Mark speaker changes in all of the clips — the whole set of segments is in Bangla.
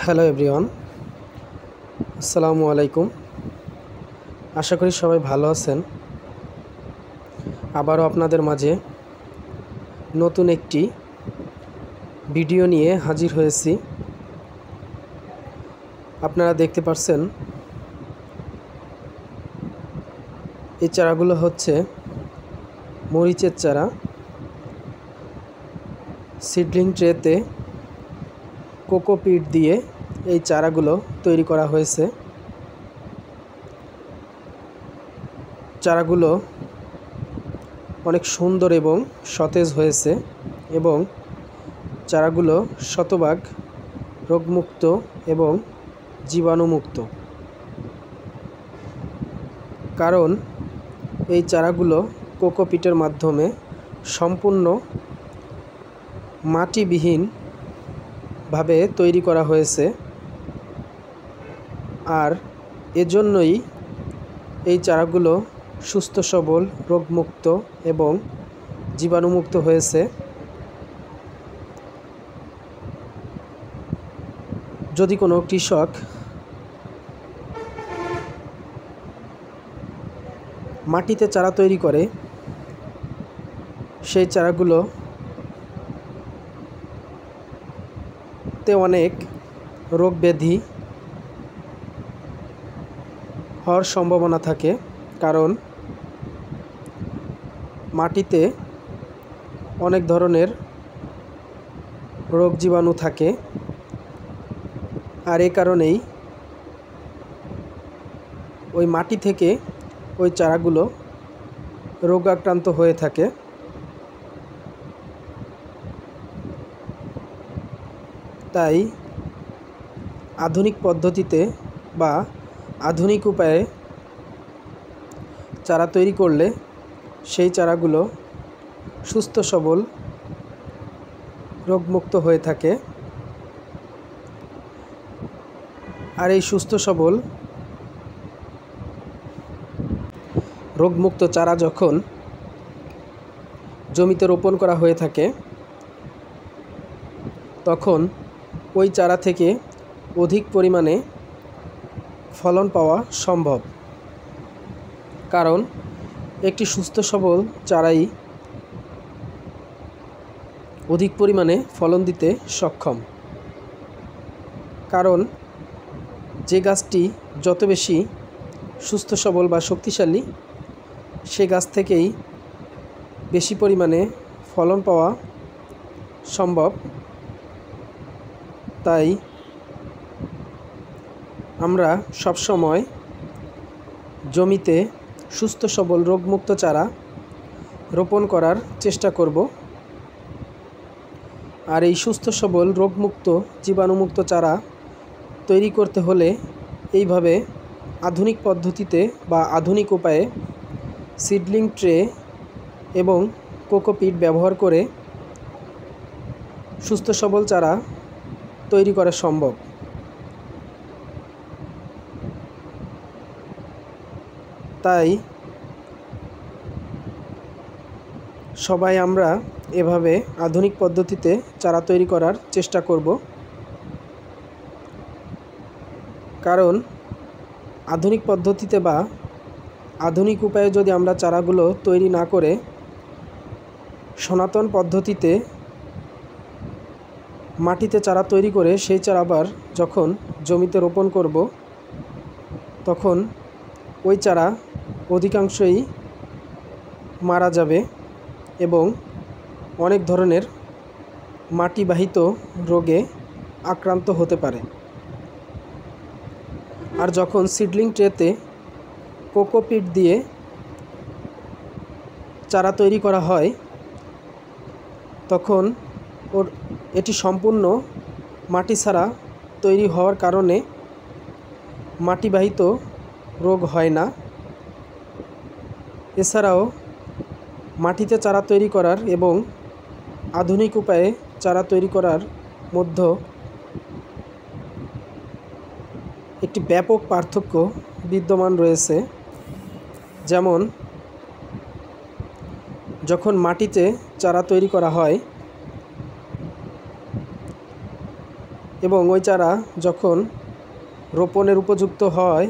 Speaker 1: হ্যালো এভরিওয়ান, আসসালামু আলাইকুম। আশা করি সবাই ভালো আছেন। আবারও আপনাদের মাঝে নতুন একটি ভিডিও নিয়ে হাজির হয়েছি। আপনারা দেখতে পাচ্ছেন এই চারাগুলো হচ্ছে মরিচের চারা। সিডলিং ট্রেতে কোকোপিট দিয়ে এই চারাগুলো তৈরি করা হয়েছে। চারাগুলো অনেক সুন্দর এবং সতেজ হয়েছে এবং চারাগুলো শতভাগ রোগমুক্ত এবং জীবাণুমুক্ত, কারণ এই চারাগুলো কোকোপিটের মাধ্যমে সম্পূর্ণ মাটিবিহীনভাবে তৈরি করা হয়েছে। আর এজন্যই এই চারাগুলো সুস্থ সবল, রোগমুক্ত এবং জীবাণুমুক্ত হয়েছে। যদি কোনো কৃষক মাটিতে চারা তৈরি করে, সেই চারাগুলোতে অনেক রোগ ব্যাধি হওয়ার সম্ভাবনা থাকে, কারণ মাটিতে অনেক ধরনের রোগ জীবাণু থাকে। আর এই কারণেই ওই মাটি থেকে ওই চারাগুলো রোগাক্রান্ত হয়ে থাকে। তাই আধুনিক পদ্ধতিতে বা আধুনিক উপায়ে চারা তৈরি করলে সেই চারাগুলো সুস্থ সবল, রোগমুক্ত হয়ে থাকে। আর এই সুস্থ সবল, রোগমুক্ত চারা যখন জমিতে রোপণ করা হয়ে থাকে, তখন ওই চারা থেকে অধিক পরিমাণে ফলন পাওয়া সম্ভব, কারণ একটি সুস্থ সবল চারাই অধিক পরিমাণে ফলন দিতে সক্ষম। কারণ যে গাছটি যত বেশি সুস্থ সবল বা শক্তিশালী, সে গাছ থেকেই বেশি পরিমাণে ফলন পাওয়া সম্ভব। তাই আমরা সবসময় জমিতে সুস্থ সবল, রোগমুক্ত চারা রোপণ করার চেষ্টা করব। আর এই সুস্থ সবল, রোগমুক্ত, জীবাণুমুক্ত চারা তৈরি করতে হলে এইভাবে আধুনিক পদ্ধতিতে বা আধুনিক উপায়ে সিডলিং ট্রে এবং কোকোপিট ব্যবহার করে সুস্থ সবল চারা তৈরি করা সম্ভব। তাই সবাই আমরা এভাবে আধুনিক পদ্ধতিতে চারা তৈরি করার চেষ্টা করব, কারণ আধুনিক পদ্ধতিতে বা আধুনিক উপায়ে যদি আমরা চারাগুলো তৈরি না করে সনাতন পদ্ধতিতে মাটিতে চারা তৈরি করে সেই চারা আবার যখন জমিতে রোপণ করব, তখন ওই চারা অধিকাংশই মারা যাবে এবং অনেক ধরনের মাটিবাহিত রোগে আক্রান্ত হতে পারে। আর যখন সিডলিং ট্রেতে কোকোপিট দিয়ে চারা তৈরি করা হয়, তখন এটি সম্পূর্ণ মাটি ছাড়া তৈরি হওয়ার কারণে মাটিবাহিত রোগ হয় না। এছাড়াও মাটিতে চারা তৈরি করার এবং আধুনিক উপায়ে চারা তৈরি করার মধ্যে একটি ব্যাপক পার্থক্য বিদ্যমান রয়েছে। যেমন যখন মাটিতে চারা তৈরি করা হয়, এবং ওই চারা যখন রোপণের উপযুক্ত হয়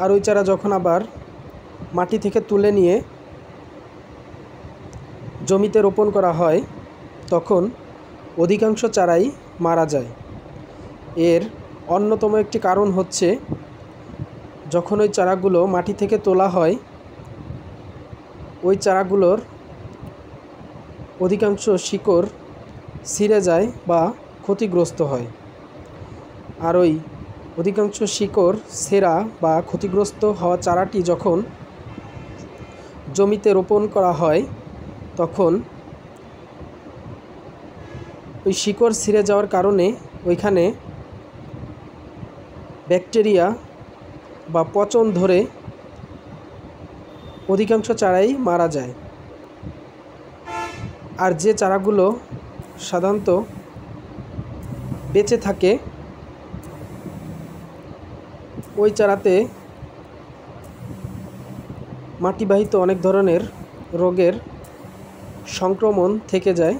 Speaker 1: আর ওই চারা যখন আবার মাটি থেকে তুলে নিয়ে জমিতে রোপণ করা হয় তখন অধিকাংশ চারাই মারা যায়। এর অন্যতম একটি কারণ হচ্ছে যখন ওই চারাগুলো মাটি থেকে তোলা হয় ওই চারাগুলোর অধিকাংশ শিকড় ছিঁড়ে যায় বা ক্ষতিগ্রস্ত হয়। আর ওই অধিকাংশ শিকড় ছেঁড়া বা ক্ষতিগ্রস্ত হওয়া চারাটি যখন জমিতে রোপণ করা হয় তখন ওই শিকড় ছিঁড়ে যাওয়ার কারণে ওইখানে ব্যাকটেরিয়া বা পচন ধরে অধিকাংশ চারাই মারা যায়। আর যে চারাগুলো সাধারণত বেঁচে থাকে ওই চারাতে মাটিবাহিত অনেক ধরনের রোগের সংক্রমণ থেকে যায়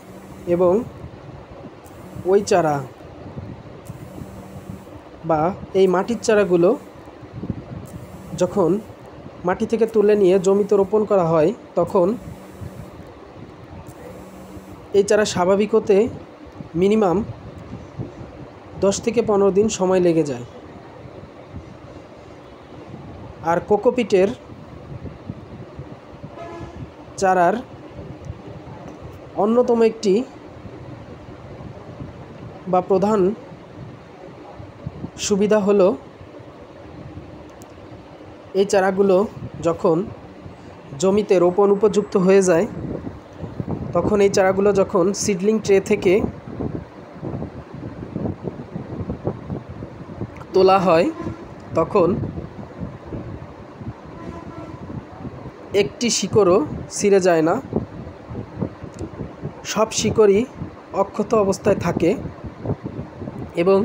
Speaker 1: এবং ওই চারা বা এই মাটির চারাগুলো যখন মাটি থেকে তুলে নিয়ে জমিতে রোপণ করা হয় তখন এই চারা স্বাভাবিক হতে মিনিমাম 10 থেকে 15 দিন সময় লেগে যায়। আর কোকোপিটের চারার অন্যতম একটি বা প্রধান সুবিধা হলো এই চারাগুলো যখন জমিতে রোপণ উপযুক্ত হয়ে যায় তখন এই চারাগুলো যখন সিডলিং ট্রে থেকে তোলা হয় তখন একটি শিকড়ও ছিঁড়ে যায় না, সব শিকড়ই অক্ষত অবস্থায় থাকে এবং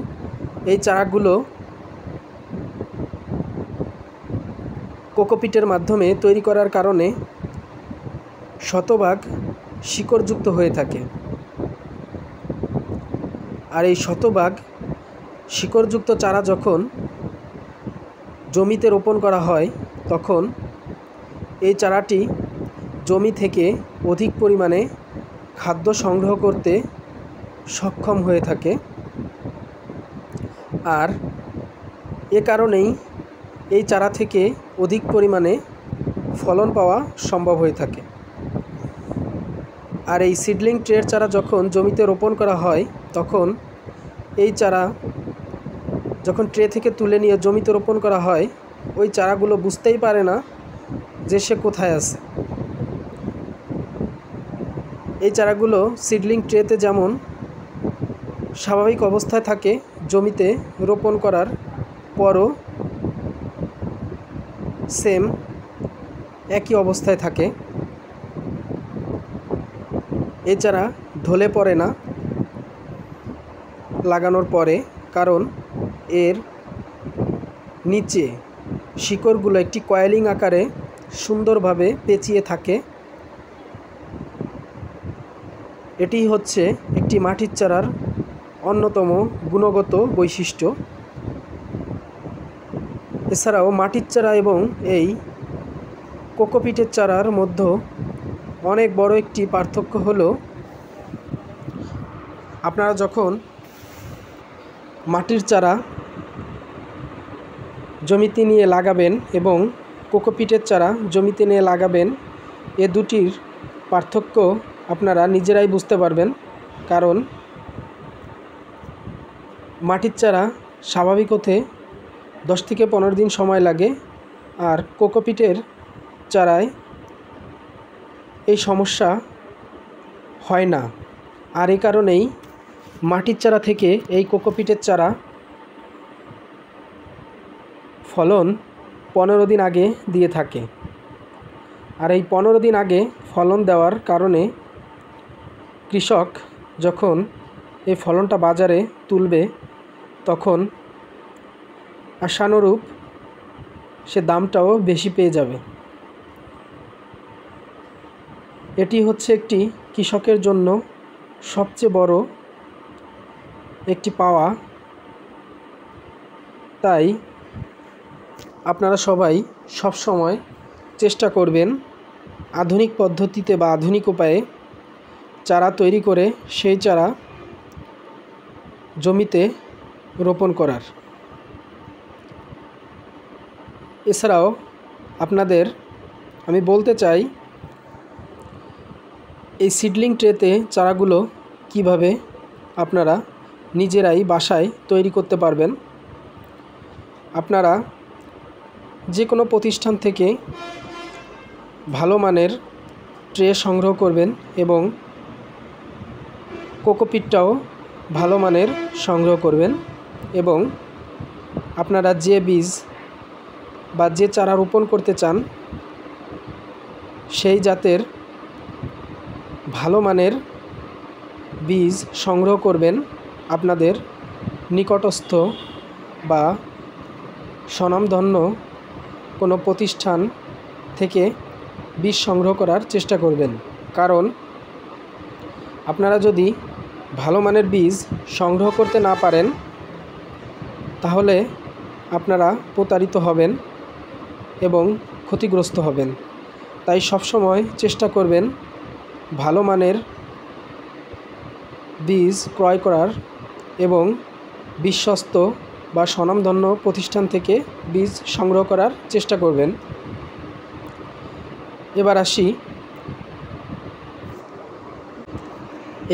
Speaker 1: এই চারাগুলো কোকোপিটের মাধ্যমে তৈরি করার কারণে শতভাগ শিকড়যুক্ত হয়ে থাকে। আর এই শতভাগ শিকড়যুক্ত চারা যখন জমিতে রোপণ করা হয় তখন এই চারাটি জমি থেকে অধিক পরিমাণে খাদ্য সংগ্রহ করতে সক্ষম হয়ে থাকে। আর এ কারণেই এই চারা থেকে অধিক পরিমাণে ফলন পাওয়া সম্ভব হয়ে থাকে। আর এই সিডলিং ট্রের চারা যখন জমিতে রোপণ করা হয় তখন এই চারা যখন ট্রে থেকে তুলে নিয়ে জমিতে রোপণ করা হয় ওই চারাগুলো বুঝতেই পারে না যে সে কোথায় আছে। এই চারাগুলো সিডলিং ট্রেতে যেমন স্বাভাবিক অবস্থায় থাকে জমিতে রোপণ করার পরও সেম একই অবস্থায় থাকে। এই চারা ঢলে পড়ে না লাগানোর পরে, কারণ এর নিচে শিকড়গুলো একটি কয়েলিং আকারে সুন্দরভাবে পেঁচিয়ে থাকে। এটি হচ্ছে একটি মাটির চারার অন্যতম গুণগত বৈশিষ্ট্য। এছাড়াও মাটির চারা এবং এই কোকোপিটের চারার মধ্যে অনেক বড় একটি পার্থক্য হলো আপনারা যখন মাটির চারা জমিতে নিয়ে লাগাবেন এবং কোকোপিটের চারা জমিতে নিয়ে লাগাবেন এ দুটির পার্থক্য আপনারা নিজেরাই বুঝতে পারবেন। কারণ মাটির চারা স্বাভাবিক হতে 10 থেকে 15 দিন সময় লাগে আর কোকোপিটের চারায় এই সমস্যা হয় না। আর এই কারণেই মাটির চারা থেকে এই কোকোপিটের চারা ফলন 15 দিন আগে দিয়ে থাকে। আর এই 15 দিন আগে ফলন দেওয়ার কারণে কৃষক যখন এই ফলনটা বাজারে তুলবে তখন আশানুরূপ সে দামটাও বেশি পেয়ে যাবে। এটি হচ্ছে একটি কৃষকের জন্য সবচেয়ে বড় একটি পাওয়া। তাই আপনারা সবাই সবসময় চেষ্টা করবেন আধুনিক পদ্ধতিতে বা আধুনিক উপায়ে চারা তৈরি করে সেই চারা জমিতে রোপণ করার। এছাড়াও আপনাদের আমি বলতে চাই এই সিডলিং ট্রেতে চারাগুলো কিভাবে আপনারা নিজেরাই বাসায় তৈরি করতে পারবেন। আপনারা যে কোনো প্রতিষ্ঠান থেকে ভালো মানের ট্রে সংগ্রহ করবেন এবং কোকোপিটটাও ভালো মানের সংগ্রহ করবেন এবং আপনারা যে বীজ বা যে চারা রোপণ করতে চান সেই জাতের ভালো মানের বীজ সংগ্রহ করবেন। আপনাদের নিকটস্থ বা স্বনামধন্য কোনো প্রতিষ্ঠান থেকে বীজ সংগ্রহ করার চেষ্টা করবেন, কারণ আপনারা যদি ভালো মানের বীজ সংগ্রহ করতে না পারেন তাহলে আপনারা প্রতারিত হবেন এবং ক্ষতিগ্রস্ত হবেন। তাই সবসময় চেষ্টা করবেন ভালো মানের বীজ ক্রয় করার এবং বিশ্বস্ত বা স্বনামধন্য প্রতিষ্ঠান থেকে বীজ সংগ্রহ করার চেষ্টা করবেন। এবার আসি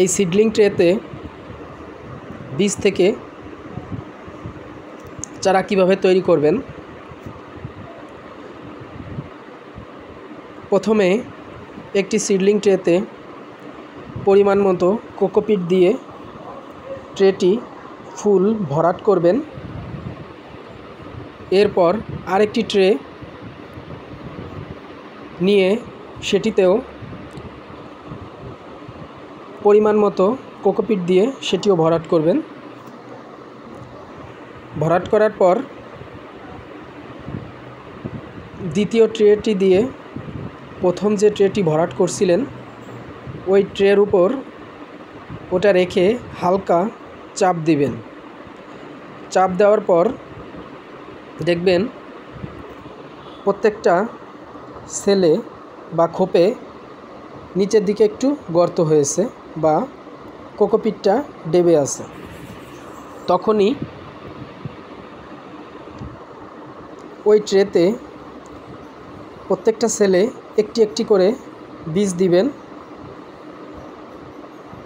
Speaker 1: এই সিডলিং ট্রেতে বীজ থেকে চারা কিভাবে তৈরি করবেন। প্রথমে একটি সিডলিং ট্রেতে পরিমাণ মতো কোকোপিট দিয়ে ট্রেটি ফুল ভরাট করবেন। এরপর আরেকটি ট্রে নিয়ে সেটিতেও পরিমাণ মতো কোকোপিট দিয়ে সেটিও ভরাট করবেন। ভরাট করার পর দ্বিতীয় ট্রেটি দিয়ে প্রথম যে ট্রেটি ভরাট করছিলেন ওই ট্রের উপর ওটা রেখে হালকা চাপ দিবেন। চাপ দেওয়ার পর দেখবেন প্রত্যেকটা সেলে বা খোপে নিচের দিকে একটু গর্ত হয়েছে বা কোকোপিটটা ডেবে আছে। তখনই ওই ট্রেতে প্রত্যেকটা সেলে একটি একটি করে বীজ দিবেন।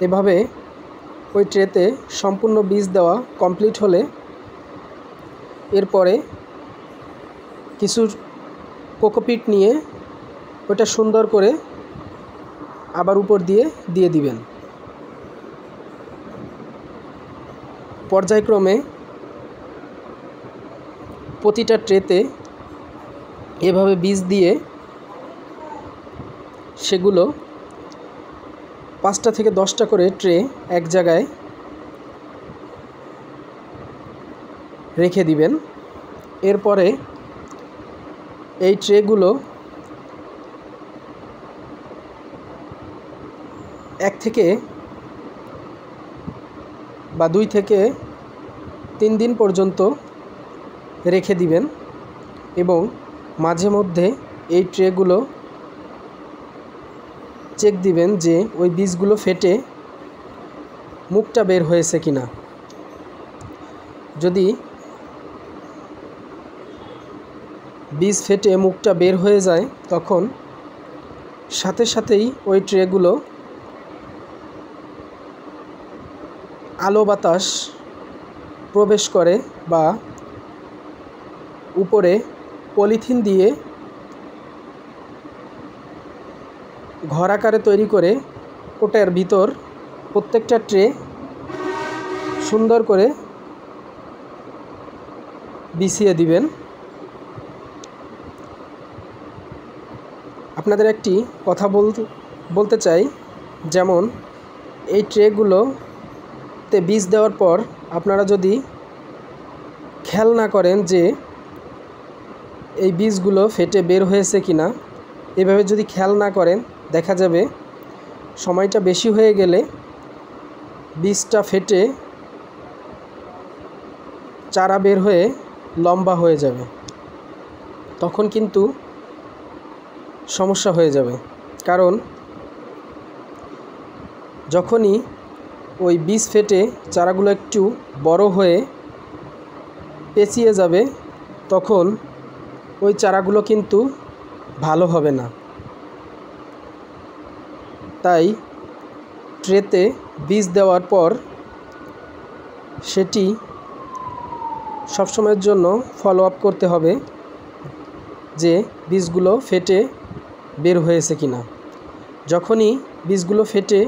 Speaker 1: এভাবে ওই ট্রেতে সম্পূর্ণ বীজ দেওয়া কমপ্লিট হলে এরপরে কিছু কোকোপিট নিয়ে ওটা সুন্দর করে আবার উপর দিয়ে দিবেন। পর্যায়ক্রমে প্রতিটা ট্রেতে এভাবে বীজ দিয়ে সেগুলো 5টা থেকে 10টা করে ট্রে এক জায়গায় রেখে দিবেন। এরপরে এই ট্রেগুলো 1 থেকে বা 2 থেকে 3 দিন পর্যন্ত রেখে দিবেন এবং মাঝে মধ্যে এই ট্রেগুলো চেক দিবেন যে ওই বীজগুলো ফেটে মুখটা বের হয়েছে কিনা। যদি বীজ ফেটে মুখটা বের হয়ে যায় তখন সাথে সাথেই ওই ট্রেগুলো আলো বাতাস প্রবেশ করে বা উপরে পলিথিন দিয়ে ঘর আকারে তৈরি করে ওটার ভিতর প্রত্যেকটা ট্রে সুন্দর করে বিছিয়ে দিবেন। আপনাদের একটি কথা বলতে চাই, যেমন এই ট্রেগুলোতে বীজ দেওয়ার পর আপনারা যদি খেয়াল না করেন যে এই বীজগুলো ফেটে বের হয়েছে কিনা, এভাবে যদি খেয়াল না করেন দেখা যাবে সময়টা বেশি হয়ে গেলে বীজটা ফেটে চারা বের হয়ে লম্বা হয়ে যাবে, তখন কিন্তু সমস্যা হয়ে যাবে। কারণ যখনই ওই বীজ ফেটে চারাগুলো একটু বড় হয়ে পেঁচিয়ে যাবে, তখন ওই চারাগুলো কিন্তু ভালো হবে না। তাই ট্রেতে বীজ দেওয়ার পর সেটি সবসময়ের জন্য ফলো আপ করতে হবে যে বীজগুলো ফেটে বের হয়েছে কিনা। যখনই বীজগুলো ফেটে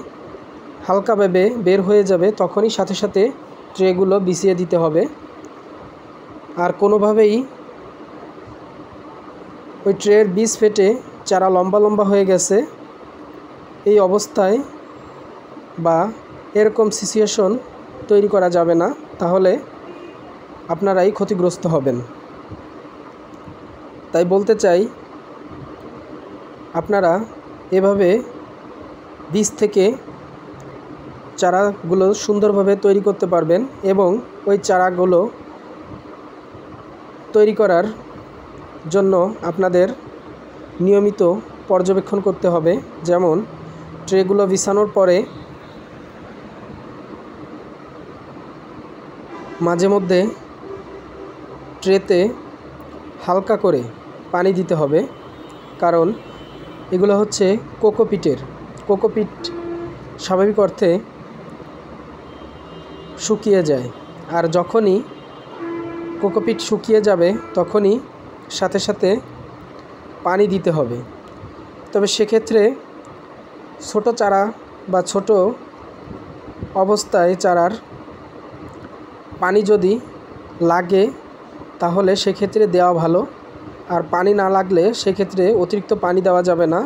Speaker 1: হালকাভাবে বের হয়ে যাবে, তখনই সাথে সাথে ট্রেগুলো বিছিয়ে দিতে হবে। আর কোনোভাবেই ওই ট্রের বীজ ফেটে চারা লম্বা লম্বা হয়ে গেছে এই অবস্থায় বা এরকম সিচুয়েশন তৈরি করা যাবে না, তাহলে আপনারাই ক্ষতিগ্রস্ত হবেন। তাই বলতে চাই, আপনারা এভাবে বীজ থেকে চারাগুলো সুন্দরভাবে তৈরি করতে পারবেন। এবং ওই চারাগুলো তৈরি করার জন্য আপনাদের নিয়মিত পর্যবেক্ষণ করতে হবে। যেমন ট্রেগুলো বিছানোর পরে মাঝে মধ্যে ট্রেতে হালকা করে পানি দিতে হবে, কারণ এগুলো হচ্ছে কোকোপিট স্বাভাবিক অর্থে শুকিয়ে যায়। আর যখনই কোকোপিট শুকিয়ে যাবে, তখনই সাথে সাথে পানি দিতে হবে। তবে সেক্ষেত্রে ছোট চারা বা ছোট অবস্থায় চারার পানি যদি লাগে, তাহলে সেক্ষেত্রে দেওয়া ভালো। আর পানি না লাগলে সেক্ষেত্রে অতিরিক্ত পানি দেওয়া যাবে না।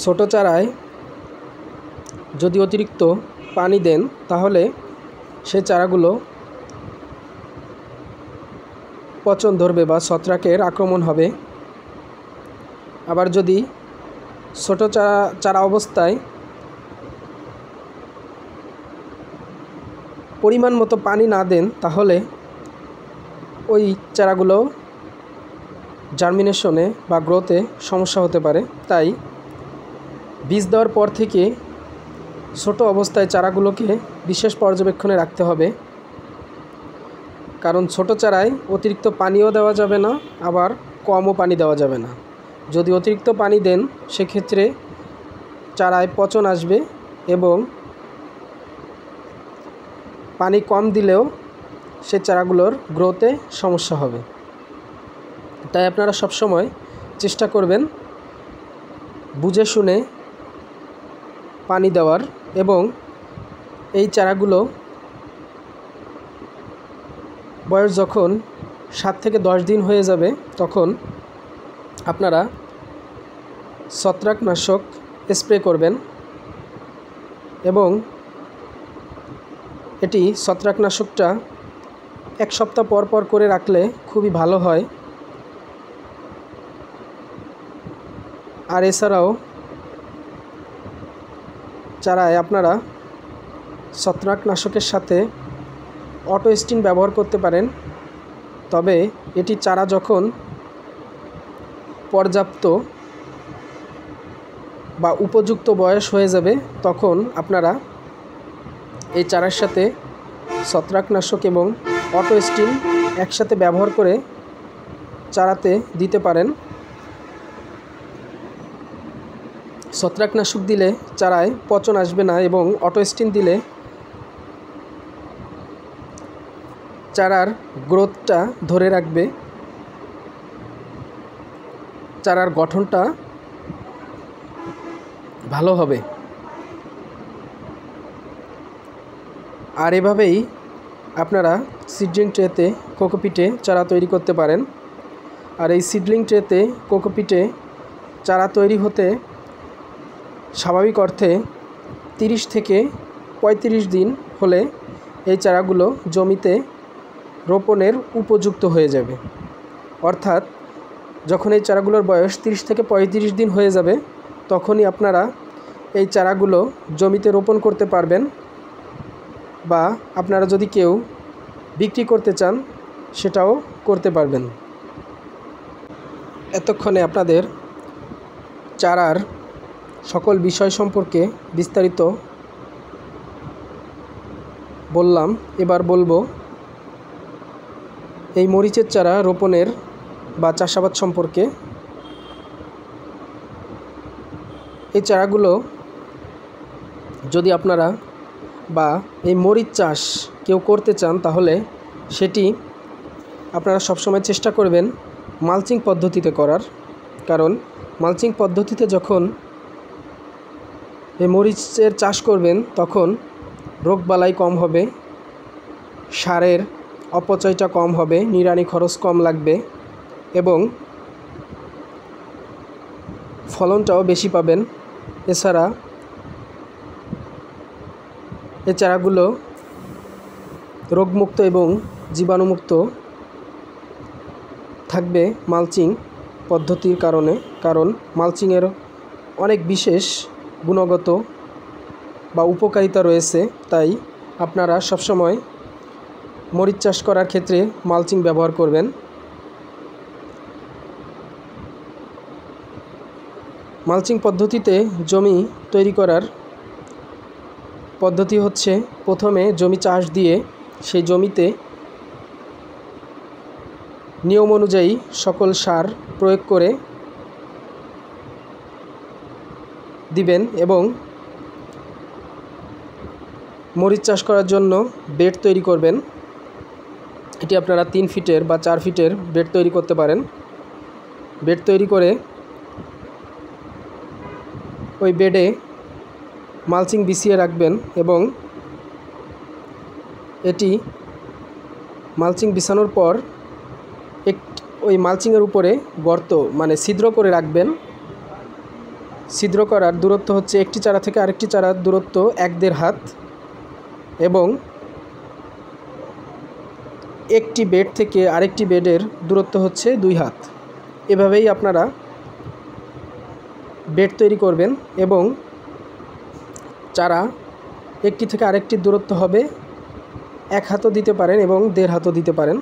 Speaker 1: ছোট চারায় যদি অতিরিক্ত পানি দেন, তাহলে সেই চারাগুলো পচন ধরবে বা ছত্রাকের আক্রমণ হবে। আবার যদি ছোট চারা অবস্থায় পরিমাণ মতো পানি না দেন, তাহলে ওই চারাগুলো জার্মিনেশনে বা গ্রোথে সমস্যা হতে পারে। তাই বীজ দেওয়ার পর থেকে ছোট অবস্থায় চারাগুলোকে বিশেষ পর্যবেক্ষণে রাখতে হবে, কারণ ছোট চারায় অতিরিক্ত পানিও দেওয়া যাবে না, আবার কমও পানি দেওয়া যাবে না। যদি অতিরিক্ত পানি দেন, সেক্ষেত্রে চারায় পচন আসবে এবং পানি কম দিলেও সে চারাগুলোর গ্রোথে সমস্যা হবে। তাই আপনারা সবসময় চেষ্টা করবেন বুঝে শুনে পানি দেওয়ার। এবং এই চারাগুলো বয়স যখন 7 থেকে 10 দিন হয়ে যাবে, তখন আপনারা ছত্রাকনাশক স্প্রে করবেন। এবং এটি ছত্রাকনাশকটা 1 সপ্তাহ পর পর করে রাখলে খুবই ভালো হয়। আর এছাড়াও চারায় আপনারা ছত্রাকনাশকের সাথে অটোস্টিন ব্যবহার করতে পারেন। তবে এটি চারা যখন পর্যাপ্ত বা উপযুক্ত বয়স হয়ে যাবে, তখন আপনারা এই চারার সাথে ছত্রাকনাশক এবং অটোস্টিন একসাথে ব্যবহার করে চারাতে দিতে পারেন। ছত্রাকনাশক দিলে চারায় পচন আসবে না, এবং অটোস্টিন দিলে চারার গ্রোথটা ধরে রাখবে, চারার গঠনটা ভালো হবে। আর এভাবেই আপনারা সিডলিং ট্রেতে কোকোপিটে চারা তৈরি করতে পারেন। আর এই সিডলিং ট্রেতে কোকোপিটে চারা তৈরি হতে স্বাভাবিক অর্থে 30 থেকে 35 দিন হলে এই চারাগুলো জমিতে রোপণের উপযুক্ত হয়ে যাবে। অর্থাৎ যখন এই চারাগুলোর বয়স 30 থেকে 35 দিন হয়ে যাবে, তখনই আপনারা এই চারাগুলো জমিতে রোপণ করতে পারবেন। বা আপনারা যদি কেউ বিক্রি করতে চান সেটাও করতে পারবেন। এতক্ষণে আপনাদের চারার সকল বিষয় সম্পর্কে বিস্তারিত বললাম। এবার বলবো এই মরিচের চারা রোপণের বা চাষাবাদ সম্পর্কে। এই চারাগুলো যদি আপনারা বা এই মরিচ চাষ কেউ করতে চান তাহলে সেটি আপনারা সবসময় চেষ্টা করবেন মালচিং পদ্ধতিতে করার। কারণ মালচিং পদ্ধতিতে যখন এই মরিচের চাষ করবেন তখন রোগবালাই কম হবে, সারের অপচয়টা কম হবে, নিড়ানি খরচ কম লাগবে এবং ফলনটাও বেশি পাবেন। এছাড়া এই চারাগুলো রোগমুক্ত এবং জীবাণুমুক্ত থাকবে মালচিং পদ্ধতির কারণে। কারণ মালচিংয়ের অনেক বিশেষ গুণগত বা উপকারিতা রয়েছে, তাই আপনারা সবসময় মরিচ চাষ করার ক্ষেত্রে মালচিং ব্যবহার করবেন। মালচিং পদ্ধতিতে জমি তৈরি করার পদ্ধতি হচ্ছে প্রথমে জমি চাষ দিয়ে সেই জমিতে নিয়ম অনুযায়ী সকল সার প্রয়োগ করে দিবেন এবং মরিচ চাষ করার জন্য বেড তৈরি করবেন। এটি আপনারা 3 ফিটের বা 4 ফিটের বেড তৈরি করতে পারেন। বেড তৈরি করে ওই বেডে মালচিং বিছিয়ে রাখবেন এবং এটি মালচিং বিছানোর পর ওই মালচিংয়ের উপরে গর্ত ছিদ্র করে রাখবেন। ছিদ্র করার দূরত্ব হচ্ছে একটি চারা থেকে আরেকটি চারার দূরত্ব 1-1.5 হাত এবং একটি বেড থেকে আরেকটি বেডের দূরত্ব হচ্ছে 2 হাত। এভাবেই আপনারা বেড তৈরি করবেন এবং চারা একটি থেকে আরেকটির দূরত্ব হবে 1 হাতও দিতে পারেন এবং 1.5 হাতও দিতে পারেন।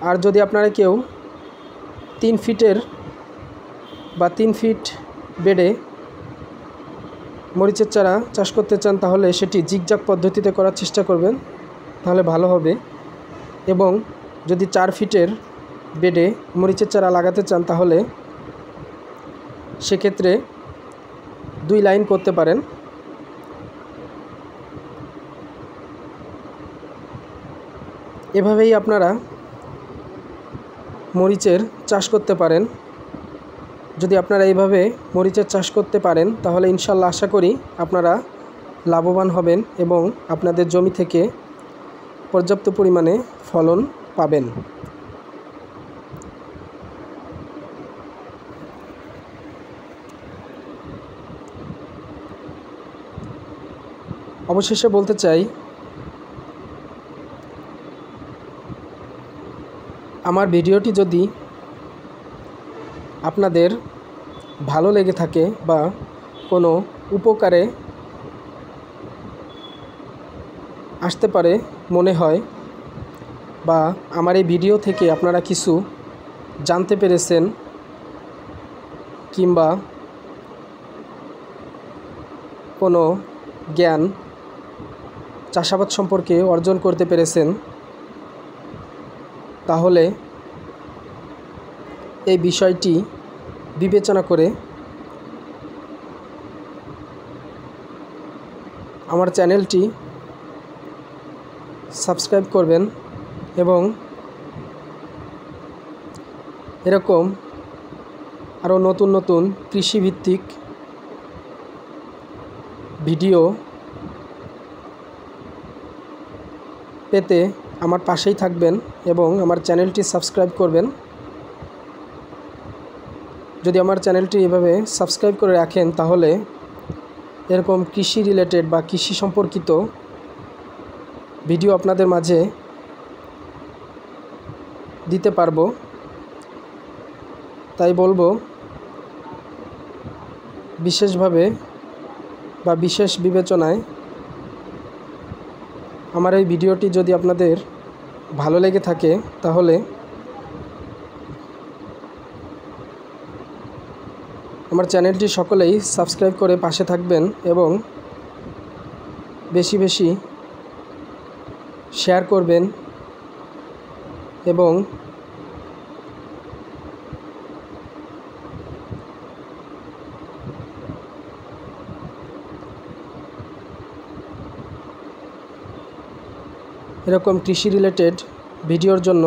Speaker 1: আর যদি আপনারা কেউ 3 ফিটের বা 3 ফিট বেডে মরিচের চারা চাষ করতে চান তাহলে সেটি জিগজাগ পদ্ধতিতে করার চেষ্টা করবেন, তাহলে ভালো হবে। এবং যদি 4 ফিটের বেডে মরিচের চারা লাগাতে চান তাহলে সেক্ষেত্রে 2 লাইন করতে পারেন। এভাবেই আপনারা মরিচের চাষ করতে পারেন। যদি আপনারা এইভাবে মরিচের চাষ করতে পারেন তাহলে ইনশাল্লাহ আশা করি আপনারা লাভবান হবেন এবং আপনাদের জমি থেকে পর্যাপ্ত পরিমাণে ফলন পাবেন। অবশেষে বলতে চাই, আমার ভিডিওটি যদি আপনাদের ভালো লেগে থাকে বা কোনো উপকারে আসতে পারে মনে হয় বা আমার এই ভিডিও থেকে আপনারা কিছু জানতে পেরেছেন কিংবা কোনো জ্ঞান চাষাবাদ সম্পর্কে অর্জন করতে পেরেছেন, তাহলে এই বিষয়টি বিবেচনা করে আমার চ্যানেলটি সাবস্ক্রাইব করবেন এবং এরকম আরও নতুন নতুন কৃষিভিত্তিক ভিডিও পেতে আমার পাশেই থাকবেন এবং আমার চ্যানেলটি সাবস্ক্রাইব করবেন। যদি আমার চ্যানেলটি এভাবে সাবস্ক্রাইব করে রাখেন তাহলে এরকম কৃষি রিলেটেড বা কৃষি সম্পর্কিত ভিডিও আপনাদের মাঝে দিতে পারবো। তাই বলবো বিশেষভাবে বা বিশেষ বিবেচনায় আমার এই ভিডিওটি যদি আপনাদের ভালো লেগে থাকে তাহলে আমার চ্যানেলটি সকলেই সাবস্ক্রাইব করে পাশে থাকবেন এবং বেশি বেশি শেয়ার করবেন এবং এরকম কৃষি রিলেটেড ভিডিওর জন্য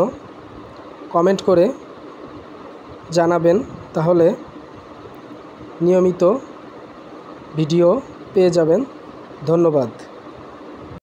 Speaker 1: কমেন্ট করে জানাবেন, তাহলে নিয়মিত ভিডিও পেয়ে যাবেন। ধন্যবাদ।